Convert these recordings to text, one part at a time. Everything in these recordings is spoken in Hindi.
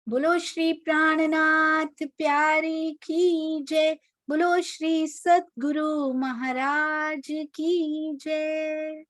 बोलो श्री प्राणनाथ प्यारी की जय। बोलो श्री सतगुरु महाराज की जय।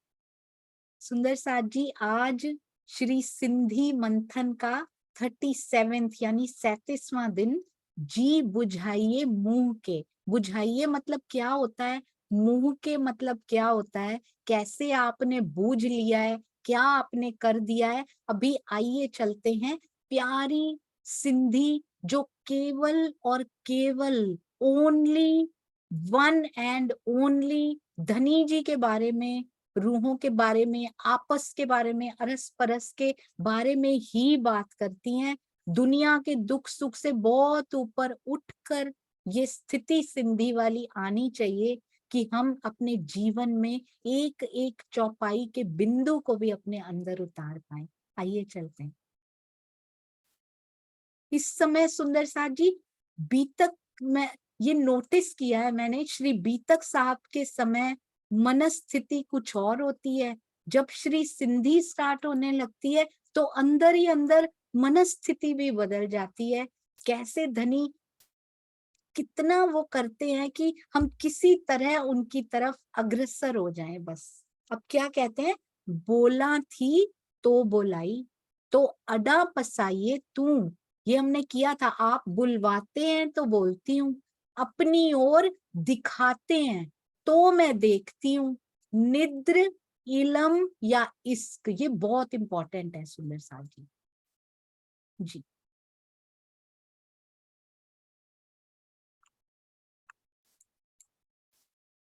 सुंदर साथ जी, आज श्री सिंधी मंथन का 37वां यानी 37वां दिन। जी बुझाइए मुंह के। बुझाइए मतलब क्या होता है, मुंह के मतलब क्या होता है, कैसे आपने बूझ लिया है, क्या आपने कर दिया है। अभी आइए चलते हैं प्यारी सिंधी, जो केवल और केवल ओनली वन एंड ओनली धनी जी के बारे में, रूहों के बारे में, आपस के बारे में, अरस परस के बारे में ही बात करती हैं। दुनिया के दुख सुख से बहुत ऊपर उठकर ये स्थिति सिंधी वाली आनी चाहिए कि हम अपने जीवन में एक एक चौपाई के बिंदु को भी अपने अंदर उतार पाए। आइए चलते हैं। इस समय सुंदर साथ जी, बीतक में ये नोटिस किया है मैंने, श्री बीतक साहब के समय मनस्थिति कुछ और होती है। जब श्री सिंधी स्टार्ट होने लगती है तो अंदर ही अंदर मनस्थिति भी बदल जाती है। कैसे धनी कितना वो करते हैं कि हम किसी तरह उनकी तरफ अग्रसर हो जाएं बस। अब क्या कहते हैं, बोला थी तो बोलाई, तो अडा पसाइए तू। ये हमने किया था, आप बुलवाते हैं तो बोलती हूँ, अपनी ओर दिखाते हैं तो मैं देखती हूँ। निद्र, इलम या इश्क, ये बहुत इंपॉर्टेंट है सुंदर साथ जी। जी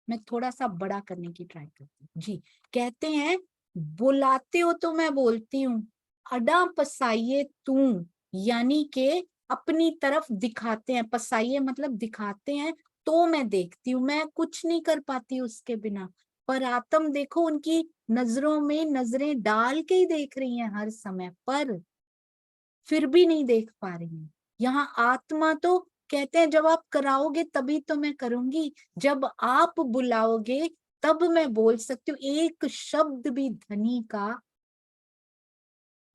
मैं थोड़ा सा बड़ा करने की ट्राई करती हूँ। जी कहते हैं, बुलाते हो तो मैं बोलती हूँ, अडा पसाइए तू, यानी के अपनी तरफ दिखाते हैं। पसाइए मतलब दिखाते हैं तो मैं देखती हूँ, मैं कुछ नहीं कर पाती उसके बिना। पर आत्म देखो, उनकी नजरों में नजरें डाल के ही देख रही हैं हर समय, पर फिर भी नहीं देख पा रही हूँ। यहाँ आत्मा तो कहते हैं, जब आप कराओगे तभी तो मैं करूंगी, जब आप बुलाओगे तब मैं बोल सकती हूँ। एक शब्द भी धनी का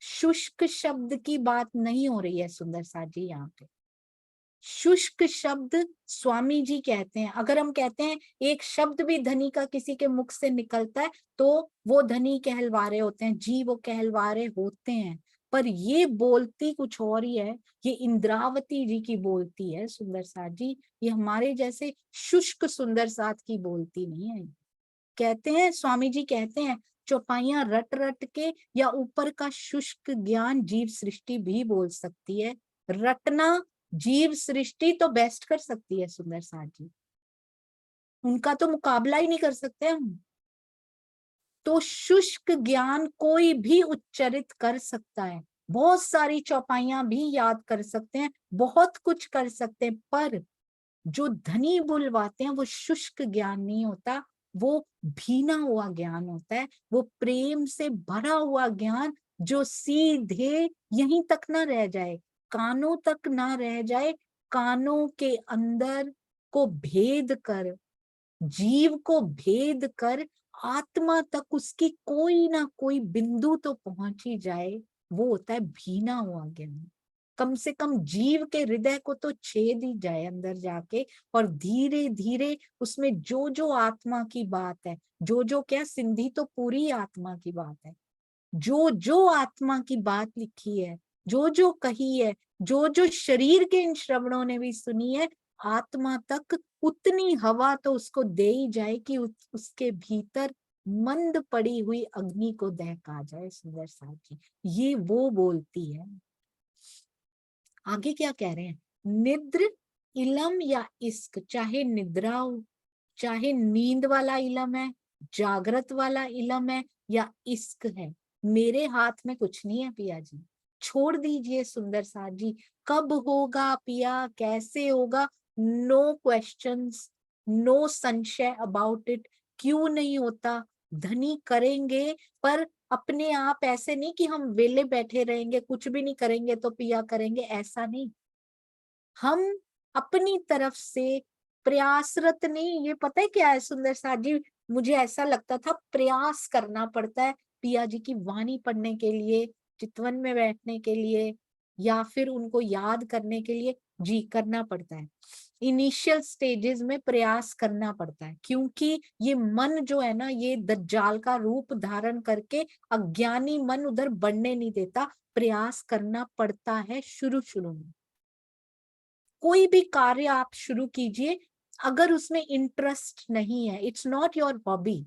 शुष्क शब्द की बात नहीं हो रही है सुंदर साथ जी यहाँ पे। शुष्क शब्द स्वामी जी कहते हैं। अगर हम कहते हैं एक शब्द भी धनी का किसी के मुख से निकलता है तो वो धनी कहलवारे होते हैं, जी वो कहलवारे होते हैं। पर ये बोलती कुछ और ही है, ये इंद्रावती जी की बोलती है सुंदर साथ जी। ये हमारे जैसे शुष्क सुंदर साथ की बोलती नहीं है। कहते हैं, स्वामी जी कहते हैं, चौपाइयां रट रट के या ऊपर का शुष्क ज्ञान जीव सृष्टि भी बोल सकती है। रटना जीव सृष्टि तो बेस्ट कर सकती है सुंदर साथ जी, उनका तो मुकाबला ही नहीं कर सकते हम। तो शुष्क ज्ञान कोई भी उच्चरित कर सकता है, बहुत सारी चौपाइयां भी याद कर सकते हैं, बहुत कुछ कर सकते हैं, पर जो धनी बुलवाते हैं वो शुष्क ज्ञान नहीं होता, वो भीना हुआ ज्ञान होता है, वो प्रेम से भरा हुआ ज्ञान, जो सीधे यहीं तक ना रह जाए, कानों तक ना रह जाए, कानों के अंदर को भेद कर, जीव को भेद कर आत्मा तक उसकी कोई ना कोई बिंदु तो पहुंच ही जाए। वो होता है भीना हुआ ज्ञान। कम से कम जीव के हृदय को तो छेद ही जाए अंदर जाके, और धीरे धीरे उसमें जो जो आत्मा की बात है, जो जो क्या, सिंधी तो पूरी आत्मा की बात है, जो जो आत्मा की बात लिखी है, जो जो कही है, जो जो शरीर के इन श्रवणों ने भी सुनी है, आत्मा तक उतनी हवा तो उसको दे ही जाए कि उसके भीतर मंद पड़ी हुई अग्नि को दहका जाए सुंदर साथ जी। ये वो बोलती है। आगे क्या कह रहे हैं, निद्र, इलम या इश्क, चाहे निद्रा हो, चाहे नींद वाला इलम है, जागृत वाला इलम है या इश्क है, मेरे हाथ में कुछ नहीं है पिया जी। छोड़ दीजिए सुंदर साथ जी, कब होगा पिया, कैसे होगा, नो क्वेश्चंस, नो संशय अबाउट इट। क्यों नहीं होता, धनी करेंगे, पर अपने आप ऐसे नहीं कि हम वेले बैठे रहेंगे, कुछ भी नहीं करेंगे तो पिया करेंगे, ऐसा नहीं। हम अपनी तरफ से प्रयासरत नहीं, ये पता है क्या है सुंदर साथ जी, मुझे ऐसा लगता था प्रयास करना पड़ता है पिया जी की वाणी पढ़ने के लिए, चितवन में बैठने के लिए, या फिर उनको याद करने के लिए जी करना पड़ता है। इनिशियल स्टेजेस में प्रयास करना पड़ता है, क्योंकि ये मन जो है ना, ये दज्जाल का रूप धारण करके अज्ञानी मन उधर बढ़ने नहीं देता। प्रयास करना पड़ता है शुरू शुरू में। कोई भी कार्य आप शुरू कीजिए, अगर उसमें इंटरेस्ट नहीं है, it's not your hobby.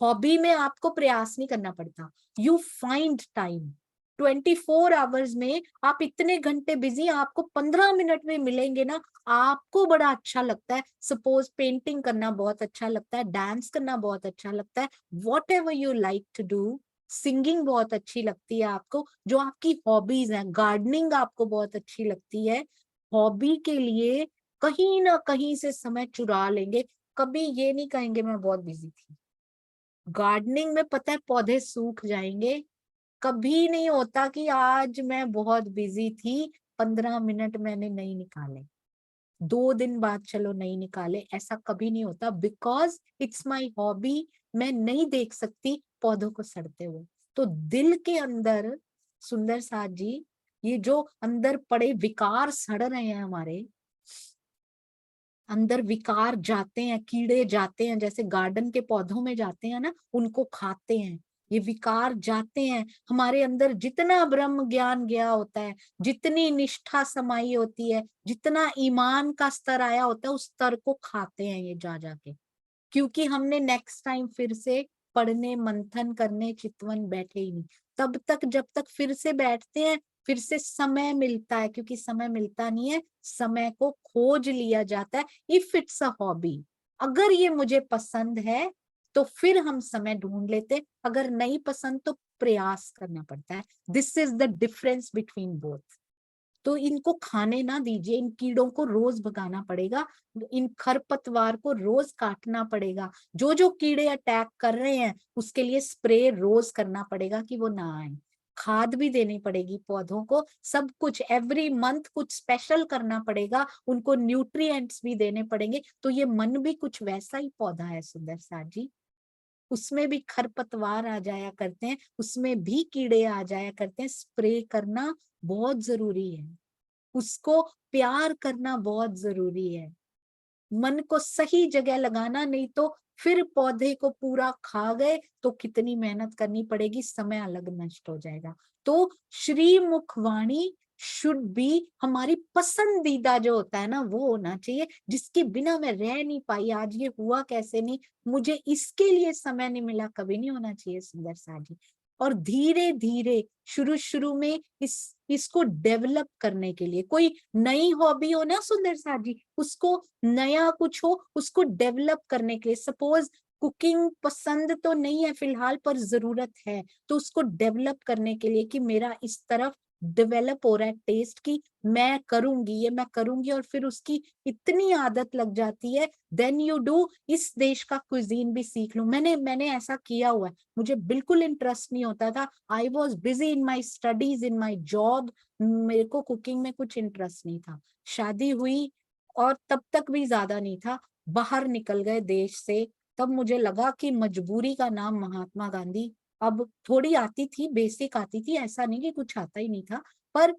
Hobby में आपको प्रयास नहीं करना पड़ता। You find time. 24 आवर्स में आप इतने घंटे बिजी, आपको 15 मिनट में मिलेंगे ना, आपको बड़ा अच्छा लगता है। सपोज पेंटिंग करना बहुत अच्छा लगता है, डांस करना बहुत अच्छा लगता है, whatever you like to do. Singing बहुत अच्छी लगती है आपको, जो आपकी हॉबीज हैं। गार्डनिंग आपको बहुत अच्छी लगती है। हॉबी के लिए कहीं ना कहीं से समय चुरा लेंगे। कभी ये नहीं कहेंगे मैं बहुत बिजी थी। गार्डनिंग में पता है पौधे सूख जाएंगे। कभी नहीं होता कि आज मैं बहुत बिजी थी, 15 मिनट मैंने नहीं निकाले, 2 दिन बाद चलो नहीं निकाले, ऐसा कभी नहीं होता। Because it's my hobby. मैं नहीं देख सकती पौधों को सड़ते हुए। तो दिल के अंदर, सुंदर साथ जी, ये जो अंदर पड़े विकार सड़ रहे हैं हमारे अंदर, विकार जाते हैं, कीड़े जाते हैं, जैसे गार्डन के पौधों में जाते हैं ना, उनको खाते हैं। ये विकार जाते हैं हमारे अंदर। जितना ब्रह्म ज्ञान गया होता है, जितनी निष्ठा समाई होती है, जितना ईमान का स्तर आया होता है, उस स्तर को खाते हैं ये जा जाके। क्योंकि हमने नेक्स्ट टाइम फिर से पढ़ने, मंथन करने, चितवन बैठे ही नहीं। तब तक जब तक फिर से बैठते हैं, फिर से समय मिलता है, क्योंकि समय मिलता नहीं है, समय को खोज लिया जाता है। इफ इट्स अ हॉबी, अगर ये मुझे पसंद है तो फिर हम समय ढूंढ लेते, अगर नहीं पसंद तो प्रयास करना पड़ता है। This is the difference between both. तो इनको खाने ना दीजिए, इन कीड़ों को रोज भगाना पड़ेगा, इन खरपतवार को रोज काटना पड़ेगा। जो जो कीड़े अटैक कर रहे हैं उसके लिए स्प्रे रोज करना पड़ेगा कि वो ना आए। खाद भी देनी पड़ेगी पौधों को, सब कुछ एवरी मंथ कुछ स्पेशल करना पड़ेगा, उनको न्यूट्रिएंट्स भी देने पड़ेंगे। तो ये मन भी कुछ वैसा ही पौधा है सुंदर साथ जी। उसमें भी खरपतवार आ जाया करते हैं, उसमें भी कीड़े आ जाया करते हैं। स्प्रे करना बहुत जरूरी है, उसको प्यार करना बहुत जरूरी है, मन को सही जगह लगाना। नहीं तो फिर पौधे को पूरा खा गए तो कितनी मेहनत करनी पड़ेगी, समय अलग नष्ट हो जाएगा। तो श्री मुखवाणी शुड बी हमारी पसंदीदा जो होता है ना, वो होना चाहिए, जिसके बिना मैं रह नहीं पाई। आज ये हुआ कैसे नहीं, मुझे इसके लिए समय नहीं मिला, कभी नहीं होना चाहिए सुंदर सा जी। और धीरे धीरे शुरू शुरू में इसको डेवलप करने के लिए, कोई नई हॉबी हो ना सुंदर सा जी, उसको नया कुछ हो, उसको डेवलप करने के लिए। सपोज कुकिंग पसंद तो नहीं है फिलहाल, पर जरूरत है, तो उसको डेवलप करने के लिए कि मेरा इस तरफ डेवलप हो रहा है टेस्ट की, मैं करूंगी, ये मैं करूंगी, और फिर उसकी इतनी आदत लग जाती है। देन यू डू, इस देश का कुजीन भी सीख लूं। मैंने ऐसा किया हुआ है। मुझे बिल्कुल इंटरेस्ट नहीं होता था, I was busy in my studies, in my job, मेरे को कुकिंग में कुछ इंटरेस्ट नहीं था। शादी हुई और तब तक भी ज्यादा नहीं था, बाहर निकल गए देश से, तब मुझे लगा कि मजबूरी का नाम महात्मा गांधी। अब थोड़ी आती थी, बेसिक आती थी, ऐसा नहीं कि कुछ आता ही नहीं था, पर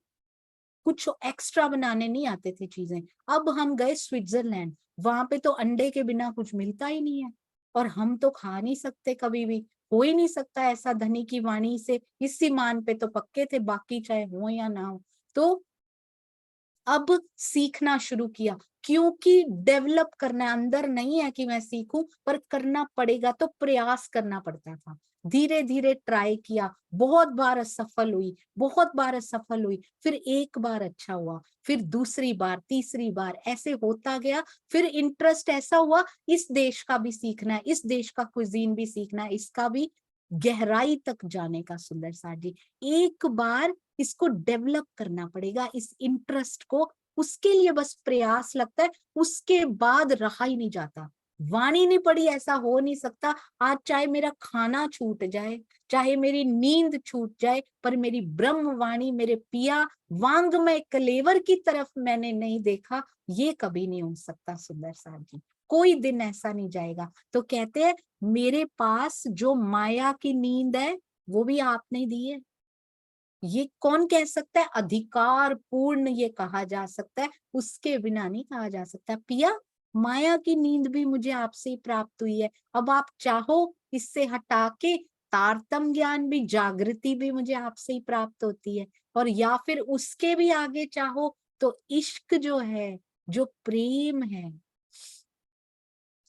कुछ एक्स्ट्रा बनाने नहीं आते थे चीजें। अब हम गए स्विट्जरलैंड, वहां पे तो अंडे के बिना कुछ मिलता ही नहीं है, और हम तो खा नहीं सकते कभी भी, हो ही नहीं सकता ऐसा। धनी की वाणी से इसी मान पे तो पक्के थे, बाकी चाहे हो या ना हो। तो अब सीखना शुरू किया, क्योंकि डेवलप करना है, अंदर नहीं है कि मैं सीखूं, पर करना पड़ेगा, तो प्रयास करना पड़ता था। धीरे धीरे ट्राई किया, बहुत बार असफल हुई, बहुत बार असफल हुई, फिर एक बार अच्छा हुआ, फिर दूसरी बार, तीसरी बार, ऐसे होता गया। फिर इंटरेस्ट ऐसा हुआ, इस देश का भी सीखना है, इस देश का कुजीन भी सीखना है, इसका भी गहराई तक जाने का। सुंदर सा जी, एक बार इसको डेवलप करना पड़ेगा, इस इंटरेस्ट को, उसके लिए बस प्रयास लगता है, उसके बाद रहा ही नहीं जाता। वाणी नहीं पड़ी, ऐसा हो नहीं सकता। आज चाहे मेरा खाना छूट जाए, चाहे मेरी नींद छूट जाए, पर मेरी ब्रह्म वाणी, मेरे पिया वांग्मय कलेवर की तरफ मैंने नहीं देखा, ये कभी नहीं हो सकता सुंदर साहब जी। कोई दिन ऐसा नहीं जाएगा। तो कहते हैं मेरे पास जो माया की नींद है वो भी आपने दी है, ये कौन कह सकता है? अधिकार पूर्ण ये कहा जा सकता है, उसके बिना नहीं कहा जा सकता। पिया, माया की नींद भी मुझे आपसे ही प्राप्त हुई है, अब आप चाहो इससे हटा के तारतम ज्ञान भी, जागृति भी मुझे आपसे ही प्राप्त होती है, और या फिर उसके भी आगे चाहो तो इश्क जो है, जो प्रेम है,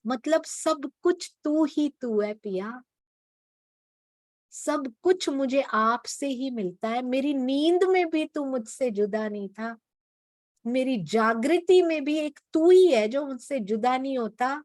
मतलब सब कुछ तू ही तू है पिया, सब कुछ मुझे आपसे ही मिलता है। मेरी नींद में भी तू मुझसे जुदा नहीं था, मेरी जागृति में भी एक तू ही है जो मुझसे जुदा नहीं होता।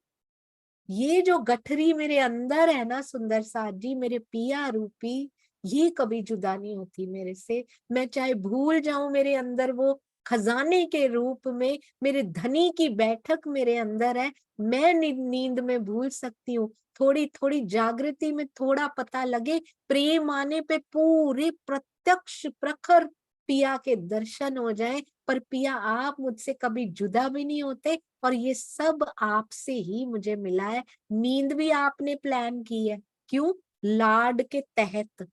ये जो गठरी मेरे अंदर है ना सुंदर साथ जी, मेरे पिया रूपी, ये कभी जुदा नहीं होती मेरे से। मैं चाहे भूल जाऊं मेरे अंदर वो खजाने के रूप में, मेरे धनी की बैठक मेरे अंदर है, मैं नींद में भूल सकती हूँ। थोड़ी थोड़ी जागृति में थोड़ा पता लगे, प्रेम आने पे पूरे प्रत्यक्ष प्रखर पिया के दर्शन हो जाए, पर पिया आप मुझसे कभी जुदा भी नहीं होते, और ये सब आपसे ही मुझे मिला है। नींद भी आपने प्लान की है, क्यों? लाड के तहत,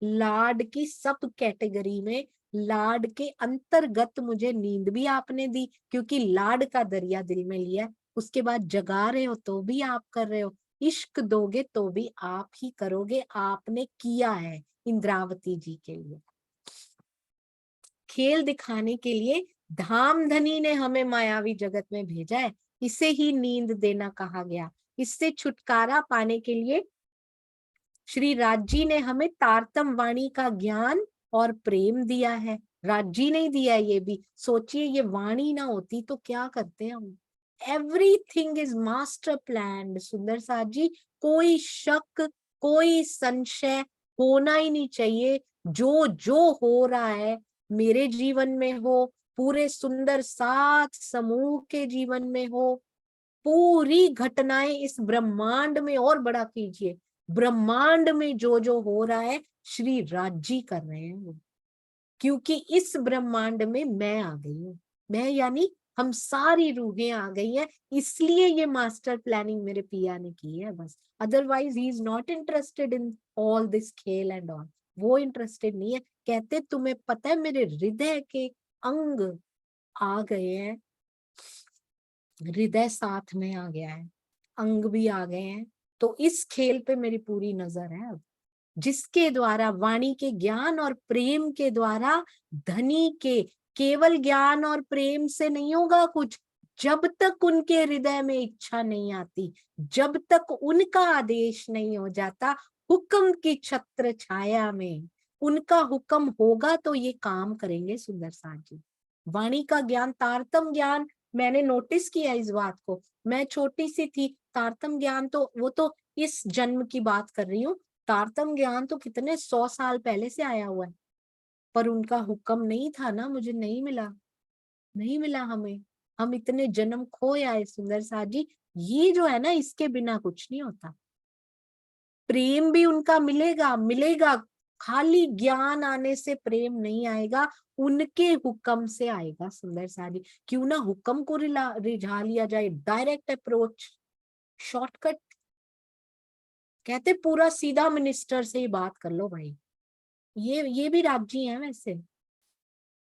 लाड की सब कैटेगरी में, लाड के अंतर्गत मुझे नींद भी आपने दी, क्योंकि लाड का दरिया दिल में लिया है। उसके बाद जगा रहे हो तो भी आप कर रहे हो, इश्क दोगे तो भी आप ही करोगे, आपने किया है इंद्रावती जी के लिए। खेल दिखाने के लिए धामधनी ने हमें मायावी जगत में भेजा है, इसे ही नींद देना कहा गया। इससे छुटकारा पाने के लिए श्री राजी ने हमें तारतम वाणी का ज्ञान और प्रेम दिया है। राजी ने दिया है ये भी, सोचिए ये वाणी ना होती तो क्या करते हम। एवरीथिंग इज मास्टर प्लान सुंदर साथ जी, कोई शक, कोई संशय होना ही नहीं चाहिए। जो जो हो रहा है मेरे जीवन में हो, पूरे सुंदर सात समूह के जीवन में हो, पूरी घटनाएं इस ब्रह्मांड में, और बड़ा कीजिए, ब्रह्मांड में जो जो हो रहा है श्री राजी कर रहे हैं वो, क्योंकि इस ब्रह्मांड में मैं आ गई हूँ। मैं यानी हम सारी रूहें आ गई हैं, इसलिए ये मास्टर प्लानिंग मेरे पिया ने की है बस। Otherwise he is not interested in all this खेल एंड ऑल, वो इंटरेस्टेड नहीं है। कहते तुम्हें पता है मेरे हृदय के अंग आ गए हैं, हृदय साथ में आ गया है, अंग भी आ गए हैं, तो इस खेल पे मेरी पूरी नजर है अब, जिसके द्वारा वाणी के ज्ञान और प्रेम के द्वारा, धनी के केवल ज्ञान और प्रेम से नहीं होगा कुछ, जब तक उनके हृदय में इच्छा नहीं आती, जब तक उनका आदेश नहीं हो जाता, हुक्म की छत्र छाया में उनका हुक्म होगा तो ये काम करेंगे सुंदर साथ जी। वाणी का ज्ञान, तारतम ज्ञान, मैंने नोटिस किया इस बात को, मैं छोटी सी थी, तारतम ज्ञान तो वो तो इस जन्म की बात कर रही हूँ, तारतम ज्ञान तो कितने 100 साल पहले से आया हुआ है, पर उनका हुक्म नहीं था ना, मुझे नहीं मिला, नहीं मिला हमें, हम इतने जन्म खो आए सुंदर साथ जी। ये जो है ना, इसके बिना कुछ नहीं होता। प्रेम भी उनका मिलेगा, मिलेगा, खाली ज्ञान आने से प्रेम नहीं आएगा, उनके हुक्म से आएगा सुंदर साथ जी। क्यों ना हुक्म को रिझा लिया जाए, डायरेक्ट अप्रोच, शॉर्टकट, कहते पूरा सीधा मिनिस्टर से ही बात कर लो भाई। ये भी राजी है वैसे,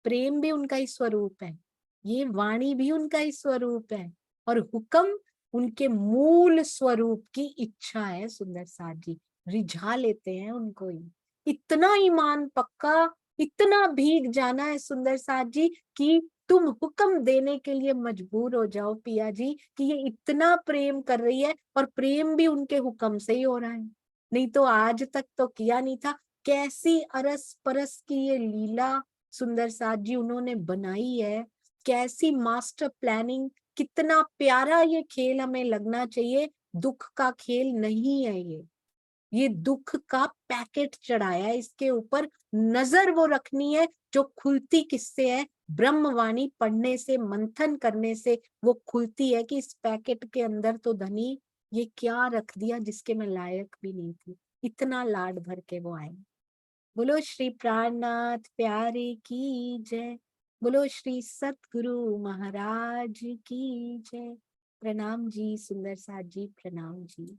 प्रेम भी उनका ही स्वरूप है, ये वाणी भी उनका ही स्वरूप है, और हुक्म उनके मूल स्वरूप की इच्छा है सुंदर साथ जी। रिझा लेते हैं उनको ही, इतना ईमान पक्का, इतना भीग जाना है सुंदर साथ जी कि तुम हुक्म देने के लिए मजबूर हो जाओ पिया जी, कि ये इतना प्रेम कर रही है, और प्रेम भी उनके हुक्म से ही हो रहा है, नहीं तो आज तक तो किया नहीं था। कैसी अरस परस की ये लीला सुंदर साथ जी उन्होंने बनाई है, कैसी मास्टर प्लानिंग, कितना प्यारा ये खेल हमें लगना चाहिए। दुख का खेल नहीं है ये दुख का पैकेट चढ़ाया है इसके ऊपर, नजर वो रखनी है जो खुलती किससे है, ब्रह्मवाणी पढ़ने से, मंथन करने से वो खुलती है, कि इस पैकेट के अंदर तो धनी ये क्या रख दिया जिसके मैं लायक भी नहीं थी, इतना लाड भर के वो आए। बोलो श्री प्राणनाथ प्यारे की जय, बोलो श्री सतगुरु महाराज की जय। प्रणाम जी सुंदर साथ जी, प्रणाम जी।